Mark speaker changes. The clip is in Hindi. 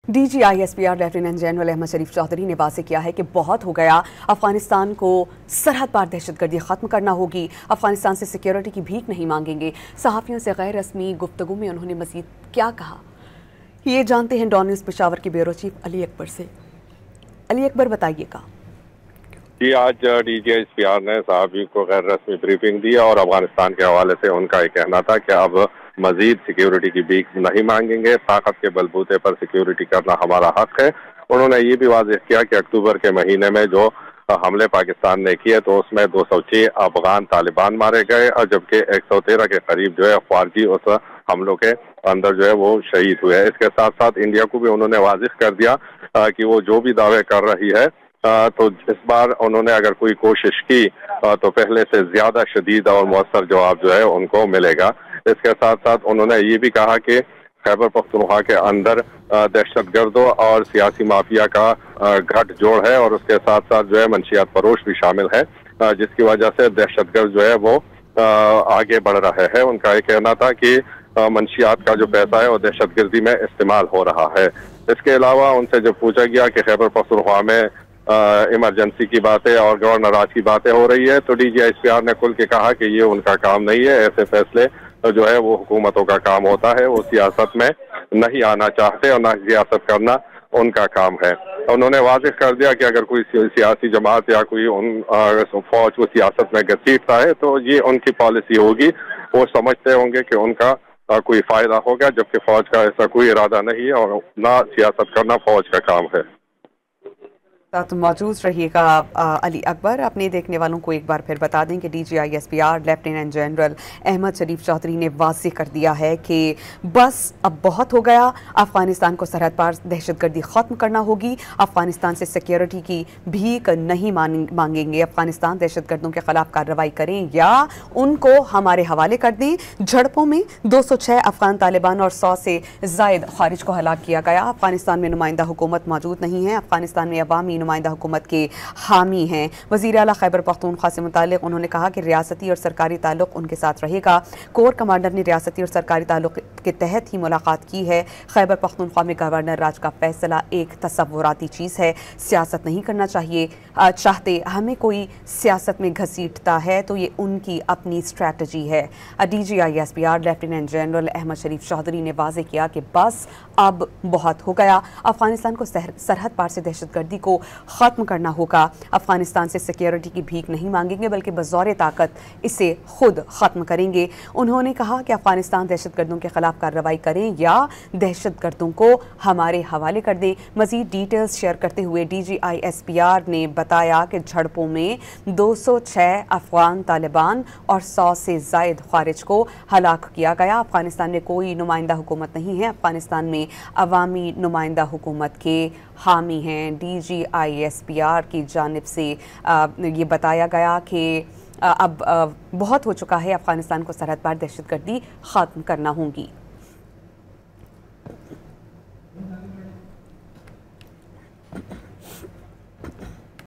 Speaker 1: DGISPR लेफ्टिनेंट जनरल अहमद शरीफ चौधरी ने वाज़ेह किया है कि बहुत हो गया, अफगानिस्तान को सरहद पार दहशतगर्दी ख़त्म करना होगी, अफगानिस्तान से सिक्योरिटी की भीख नहीं मांगेंगे। सहाफ़ियों से गैर रस्मी गुफ्तगू में उन्होंने मज़ीद क्या कहा, ये जानते हैं डॉन न्यूज़ पेशावर के ब्यूरो चीफ अली अकबर से। अली अकबर, बताइएगा।
Speaker 2: जी, आज DGISPR ने सहाफ़ियों को गैर रस्मी ब्रीफिंग दी और अफगानिस्तान के हवाले से उनका एक कहना था कि अब मजीद सिक्योरिटी की भीख नहीं मांगेंगे, ताकत के बलबूते पर सिक्योरिटी करना हमारा हक है। उन्होंने ये भी वाज़ेह किया कि अक्टूबर के महीने में जो हमले पाकिस्तान ने किए तो उसमें 206 अफगान तालिबान मारे गए और जबकि 113 के करीब जो है फौजी उस हमलों के अंदर जो है वो शहीद हुए। इसके साथ साथ इंडिया को भी उन्होंने वाज़ेह कर दिया कि वो जो भी दावे कर रही है तो इस बार उन्होंने अगर कोई कोशिश की तो पहले से ज्यादा शदीद और मौसर जवाब जो है उनको मिलेगा। इसके साथ साथ उन्होंने ये भी कहा कि खैबर पख्तूनख्वा के अंदर दहशतगर्दों और सियासी माफिया का गठजोड़ है और उसके साथ साथ जो है मंशियात फरोश भी शामिल है, जिसकी वजह से दहशतगर्द जो है वो आगे बढ़ रहे हैं। उनका ये कहना था कि मंशियात का जो पैसा है वो दहशतगर्दी में इस्तेमाल हो रहा है। इसके अलावा उनसे जब पूछा गया कि खैबर पख्तूनख्वा में इमरजेंसी की बातें और गवर्नर राज की बातें हो रही है तो DGISPR ने खुल के कहा कि ये उनका काम नहीं है, ऐसे फैसले जो है वो हुकूमतों का काम होता है, वो सियासत में नहीं आना चाहते और ना सियासत करना उनका काम है। उन्होंने वाज़ेह कर दिया कि अगर कोई सियासी जमात या कोई फौज को सियासत में घसीटता है तो ये उनकी पॉलिसी होगी, वो समझते होंगे कि उनका कोई फायदा होगा, जबकि फौज का ऐसा कोई इरादा नहीं है और ना सियासत करना फौज का काम है।
Speaker 1: साथ मौजूद रहिएगा अली अकबर। अपने देखने वालों को एक बार फिर बता दें कि DGISPR लेफ्टिनेंट जनरल अहमद शरीफ चौधरी ने वाज़ेह कर दिया है कि बस अब बहुत हो गया, अफगानिस्तान को सरहद पार दहशतगर्दी ख़त्म करना होगी, अफगानिस्तान से सिक्योरिटी की भीख नहीं मांगेंगे। अफगानिस्तान दहशतगर्दों के खिलाफ कार्रवाई करें या उनको हमारे हवाले कर दें। झड़पों में 206 अफगान तालिबान और 100 से ज़ायद खारिज को हलाक किया गया। अफगानिस्तान में नुमाइंदा हुकूमत मौजूद नहीं है, अफगानिस्तान में अवामी नुमाइंदा हुकूमत के हामी हैं। वज़ीर आला खैबर पख्तूनख्वा से मुतालिक उन्होंने कहा कि रियासती और सरकारी ताल्लुक़ उनके साथ रहेगा। कोर कमांडर ने रियासती और सरकारी ताल्लुक़ के तहत ही मुलाकात की है। खैबर पख्तूनख्वा में गवर्नर राज का फैसला एक तसव्वुराती चीज़ है, सियासत नहीं करना चाहते। हमें कोई सियासत में घसीटता है तो ये उनकी अपनी स्ट्रैटेजी है। DGISPR लेफ्टिनेंट जनरल अहमद शरीफ चौधरी ने वाज़ेह किया कि बस अब बहुत हो गया, अफगानिस्तान को सरहद पार से दहशतगर्दी को ख़त्म करना होगा। अफगानिस्तान से सिक्योरिटी की भीख नहीं मांगेंगे बल्कि बज़ौर ताकत इसे खुद ख़त्म करेंगे। उन्होंने कहा कि अफगानिस्तान दहशतगर्दों के खिलाफ कार्रवाई करें या दहशतगर्दों को हमारे हवाले कर दें। मज़ीद डिटेल्स शेयर करते हुए DGISPR ने बताया कि झड़पों में 206 अफगान तालिबान और 100 से ज़ायद खारिज को हलाक किया गया। अफगानिस्तान में कोई नुमाइंदा हुकूमत नहीं है, अफगानिस्तान में अवामी नुमाइंदा हुकूमत के हामी हैं। DGISPR की जानिब से ये बताया गया कि अब बहुत हो चुका है, अफगानिस्तान को सरहद पार दहशतगर्दी ख़त्म करना होगी।